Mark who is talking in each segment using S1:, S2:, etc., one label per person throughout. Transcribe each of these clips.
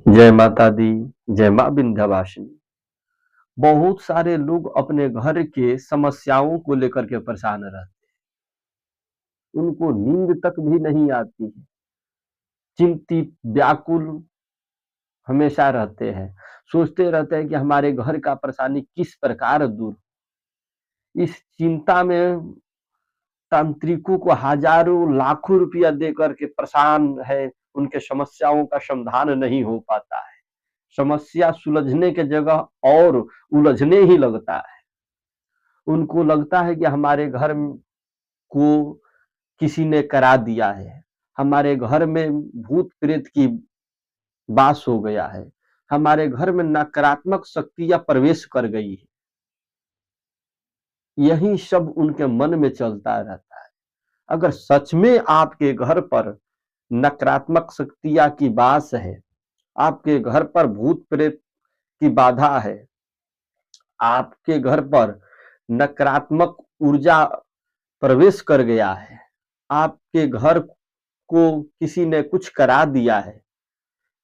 S1: जय माता दी, जय माँ विंध्यवासिनी। बहुत सारे लोग अपने घर के समस्याओं को लेकर के परेशान रहते हैं। उनको नींद तक भी नहीं आती है। चिंतित, व्याकुल हमेशा रहते हैं। सोचते रहते हैं कि हमारे घर का परेशानी किस प्रकार दूर हो। इस चिंता में तांत्रिकों को हजारों, लाखों रुपया देकर के परेशान है, उनके समस्याओं का समाधान नहीं हो पाता है। समस्या सुलझने के जगह और उलझने ही लगता है। उनको लगता है कि हमारे घर को किसी ने करा दिया है, हमारे घर में भूत प्रेत की वास हो गया है, हमारे घर में नकारात्मक शक्तियां प्रवेश कर गई है। यही सब उनके मन में चलता रहता है। अगर सच में आपके घर पर नकारात्मक शक्तियां की वास है, आपके घर पर भूत प्रेत की बाधा है, आपके घर पर नकारात्मक ऊर्जा प्रवेश कर गया है, आपके घर को किसी ने कुछ करा दिया है,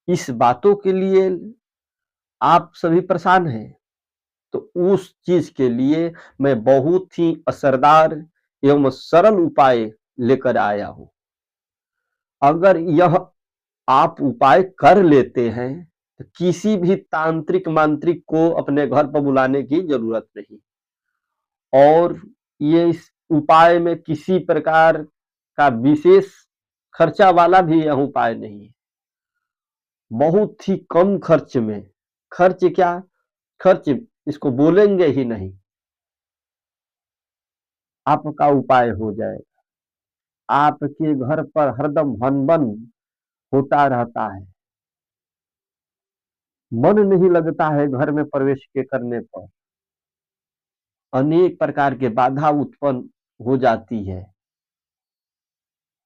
S1: इस बातों के लिए आप सभी परेशान हैं, तो उस चीज के लिए मैं बहुत ही असरदार एवं सरल उपाय लेकर आया हूं। अगर यह आप उपाय कर लेते हैं तो किसी भी तांत्रिक मांत्रिक को अपने घर पर बुलाने की जरूरत नहीं। और ये इस उपाय में किसी प्रकार का विशेष खर्चा वाला भी यह उपाय नहीं है। बहुत ही कम खर्च में, खर्च क्या, खर्च इसको बोलेंगे ही नहीं, आपका उपाय हो जाएगा। आपके घर पर हरदम हनबन होता रहता है, मन नहीं लगता है घर में प्रवेश के करने पर, अनेक प्रकार के बाधा उत्पन्न हो जाती है।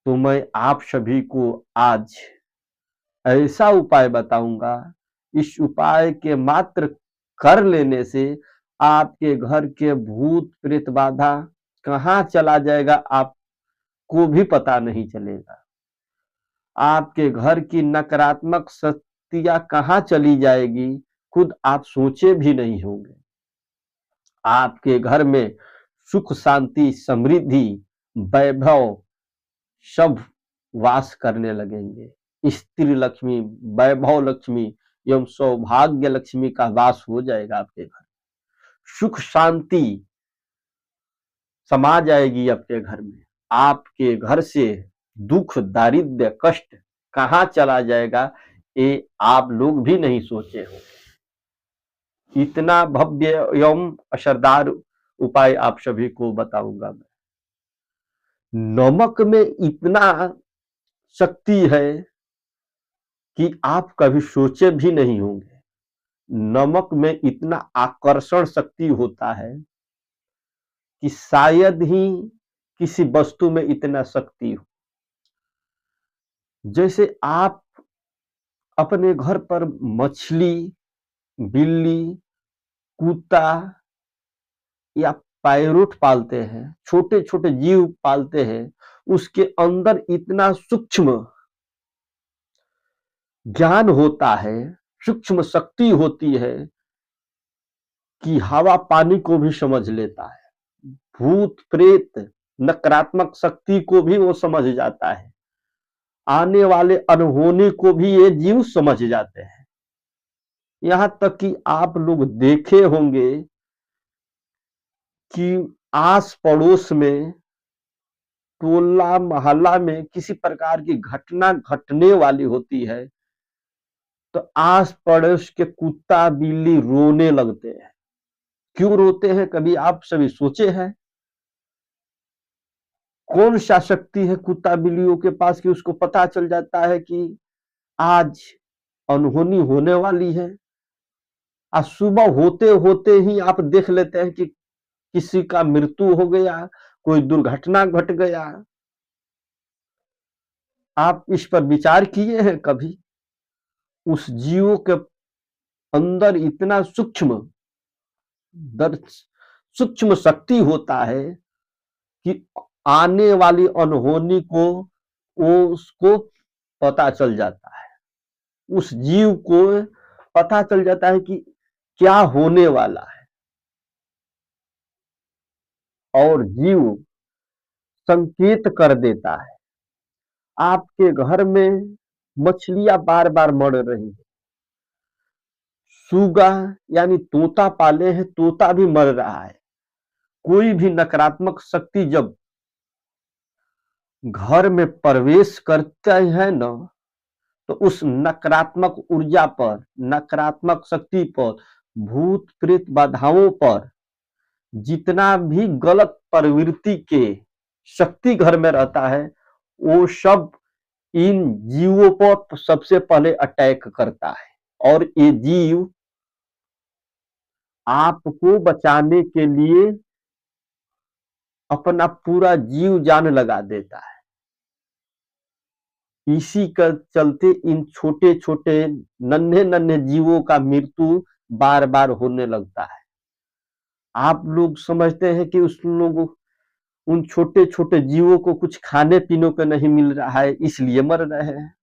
S1: तो मैं आप सभी को आज ऐसा उपाय बताऊंगा, इस उपाय के मात्र कर लेने से आपके घर के भूत प्रेत बाधा कहाँ चला जाएगा आपको भी पता नहीं चलेगा। आपके घर की नकारात्मक शक्तियां कहाँ चली जाएगी, खुद आप सोचे भी नहीं होंगे। आपके घर में सुख शांति समृद्धि वैभव सब वास करने लगेंगे। स्त्री लक्ष्मी, वैभव लक्ष्मी एवं सौभाग्य लक्ष्मी का वास हो जाएगा आपके घर। सुख शांति समा जाएगी आपके घर में। आपके घर से दुख दारिद्र्य कष्ट कहाँ चला जाएगा, ये आप लोग भी नहीं सोचे हो। इतना भव्य एवं असरदार उपाय आप सभी को बताऊंगा मैं। नमक में इतना शक्ति है कि आप कभी सोचे भी नहीं होंगे। नमक में इतना आकर्षण शक्ति होता है कि शायद ही किसी वस्तु में इतना शक्ति हो। जैसे आप अपने घर पर मछली, बिल्ली, कुत्ता या पैरोट पालते हैं, छोटे छोटे जीव पालते हैं, उसके अंदर इतना सूक्ष्म ज्ञान होता है, सूक्ष्म शक्ति होती है कि हवा पानी को भी समझ लेता है, भूत प्रेत नकारात्मक शक्ति को भी वो समझ जाता है, आने वाले अनहोनी को भी ये जीव समझ जाते हैं। यहां तक कि आप लोग देखे होंगे कि आस पड़ोस में, टोला मोहल्ला में किसी प्रकार की घटना घटने वाली होती है तो आस पड़ोस के कुत्ता बिल्ली रोने लगते हैं। क्यों रोते हैं, कभी आप सभी सोचे हैं? कौन सा शक्ति है कुत्ता बिल्लियों के पास कि उसको पता चल जाता है कि आज अनहोनी होने वाली है। आज सुबह होते होते ही आप देख लेते हैं कि किसी का मृत्यु हो गया, कोई दुर्घटना घट गया। आप इस पर विचार किए हैं कभी? उस जीव के अंदर इतना सूक्ष्म शक्ति होता है कि आने वाली अनहोनी को वो उसको पता चल जाता है। उस जीव को पता चल जाता है कि क्या होने वाला है, और जीव संकेत कर देता है। आपके घर में मछलियां बार बार मर रही है, सूगा यानी तोता पाले हैं, तोता भी मर रहा है। कोई भी नकारात्मक शक्ति जब घर में प्रवेश करते हैं ना, तो उस नकारात्मक ऊर्जा पर, नकारात्मक शक्ति पर, भूत प्रेत बाधाओं पर, जितना भी गलत प्रवृत्ति के शक्ति घर में रहता है, वो सब इन जीवों पर सबसे पहले अटैक करता है। और ये जीव आपको बचाने के लिए अपना पूरा जीव जान लगा देता है। इसी का चलते इन छोटे छोटे नन्हे नन्हे जीवों का मृत्यु बार बार होने लगता है। आप लोग समझते हैं कि उस लोग उन छोटे छोटे जीवों को कुछ खाने पीने को नहीं मिल रहा है, इसलिए मर रहे हैं।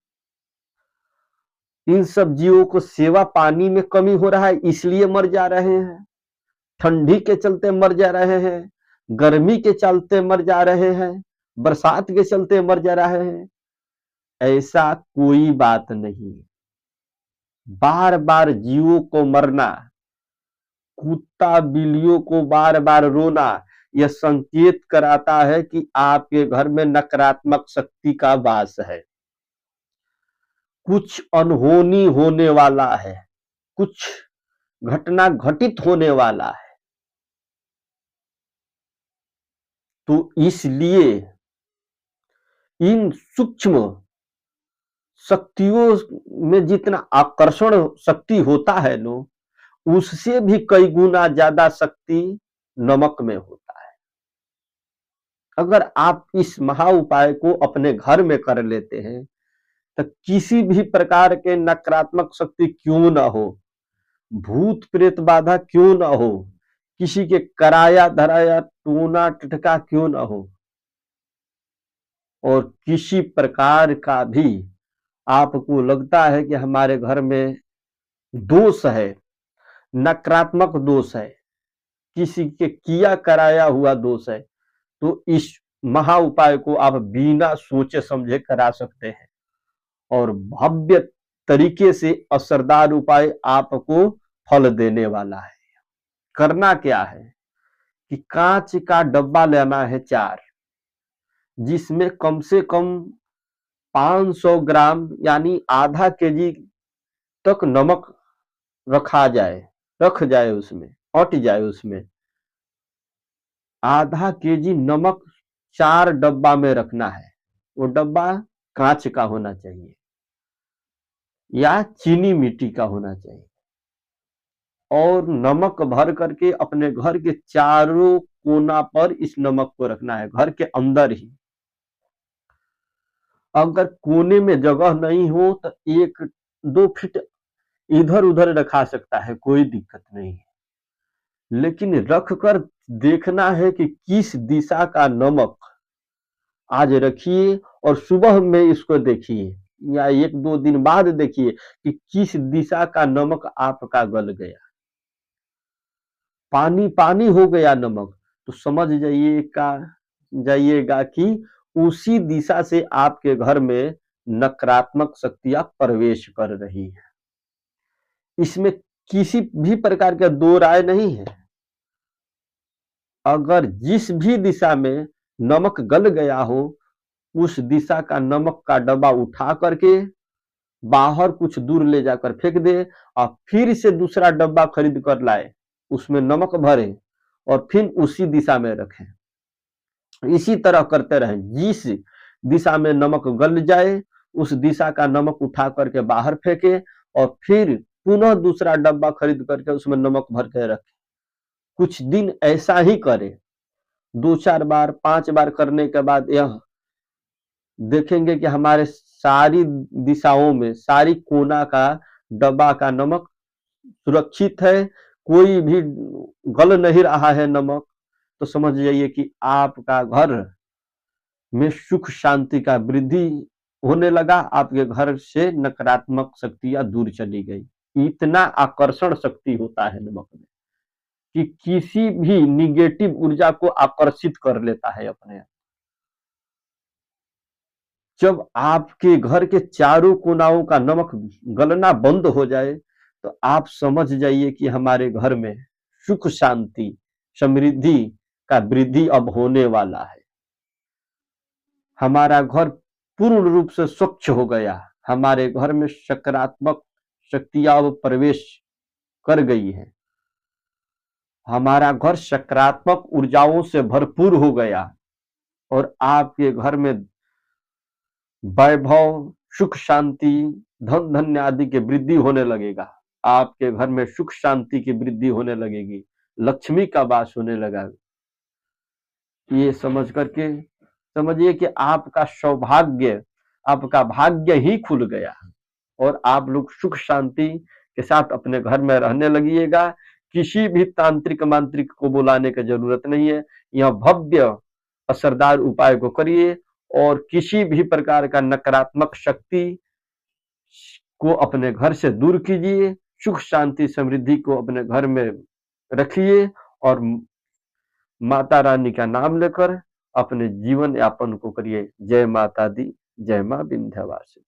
S1: इन सब जीवों को सेवा पानी में कमी हो रहा है, इसलिए मर जा रहे हैं। ठंडी के चलते मर जा रहे हैं, गर्मी के चलते मर जा रहे हैं, बरसात के चलते मर जा रहे हैं। ऐसा कोई बात नहीं। बार बार जीवों को मरना, कुत्ता बिल्लियों को बार बार रोना, यह संकेत कराता है कि आपके घर में नकारात्मक शक्ति का वास है। कुछ अनहोनी होने वाला है, कुछ घटना घटित होने वाला है। तो इसलिए इन सूक्ष्म शक्तियों में जितना आकर्षण शक्ति होता है नो, उससे भी कई गुना ज्यादा शक्ति नमक में होता है। अगर आप इस महा उपाय को अपने घर में कर लेते हैं, तो किसी भी प्रकार के नकारात्मक शक्ति क्यों ना हो, भूत प्रेत बाधा क्यों ना हो, किसी के कराया धराया टोना टटका क्यों ना हो, और किसी प्रकार का भी आपको लगता है कि हमारे घर में दोष है, नकारात्मक दोष है, किसी के किया कराया हुआ दोष है, तो इस महा उपाय को आप बिना सोचे समझे करा सकते हैं, और भव्य तरीके से असरदार उपाय आपको फल देने वाला है। करना क्या है कि कांच का डब्बा लेना है 4, जिसमें कम से कम 500 ग्राम यानी आधा केजी तक नमक रख जाए, उसमें अट जाए। उसमें आधा केजी नमक 4 डब्बा में रखना है। वो डब्बा कांच का होना चाहिए या चीनी मिट्टी का होना चाहिए, और नमक भर करके अपने घर के चारों कोना पर इस नमक को रखना है, घर के अंदर ही। अगर कोने में जगह नहीं हो तो 1-2 फीट इधर उधर रखा सकता है, कोई दिक्कत नहीं है, लेकिन रख कर देखना है कि किस दिशा का नमक आज रखिए, और सुबह में इसको देखिए या 1-2 दिन बाद देखिए कि किस दिशा का नमक आपका गल गया। पानी पानी हो गया नमक, तो समझ जाइएगा कि उसी दिशा से आपके घर में नकारात्मक शक्तियां प्रवेश कर रही है। इसमें किसी भी प्रकार का दो राय नहीं है। अगर जिस भी दिशा में नमक गल गया हो, उस दिशा का नमक का डब्बा उठा करके बाहर कुछ दूर ले जाकर फेंक दे, और फिर से दूसरा डब्बा खरीद कर लाए, उसमें नमक भरे और फिर उसी दिशा में रखें। इसी तरह करते रहें। जिस दिशा में नमक गल जाए, उस दिशा का नमक उठा करके बाहर फेंके, और फिर पुनः दूसरा डब्बा खरीद करके उसमें नमक भर के रखें। कुछ दिन ऐसा ही करें, 2-4 बार 5 बार करने के बाद यह देखेंगे कि हमारे सारी दिशाओं में, सारी कोना का डब्बा का नमक सुरक्षित है, कोई भी गल नहीं रहा है नमक। तो समझ जाइए कि आपका घर में सुख शांति का वृद्धि होने लगा, आपके घर से नकारात्मक शक्तियां दूर चली गई। इतना आकर्षण शक्ति होता है नमक में कि किसी भी निगेटिव ऊर्जा को आकर्षित कर लेता है अपने। जब आपके घर के चारों कोनाओं का नमक गलना बंद हो जाए तो आप समझ जाइए कि हमारे घर में सुख शांति समृद्धि का वृद्धि अब होने वाला है। हमारा घर पूर्ण रूप से स्वच्छ हो गया, हमारे घर में सकारात्मक शक्तियां अब प्रवेश कर गई है, हमारा घर सकारात्मक ऊर्जाओं से भरपूर हो गया और आपके घर में वैभव सुख शांति धन धन्य आदि की वृद्धि होने लगेगा। आपके घर में सुख शांति की वृद्धि होने लगेगी, लक्ष्मी का वास होने लगा। ये समझ करके समझिए कि आपका सौभाग्य, आपका भाग्य ही खुल गया और आप लोग सुख शांति के साथ अपने घर में रहने लगिएगा। किसी भी तांत्रिक मांत्रिक को बुलाने की जरूरत नहीं है, यह भव्य असरदार उपाय को करिए और किसी भी प्रकार का नकारात्मक शक्ति को अपने घर से दूर कीजिए, सुख शांति समृद्धि को अपने घर में रखिए और माता रानी का नाम लेकर अपने जीवन यापन को करिए। जय माता दी, जय मां विंध्यवासिनी।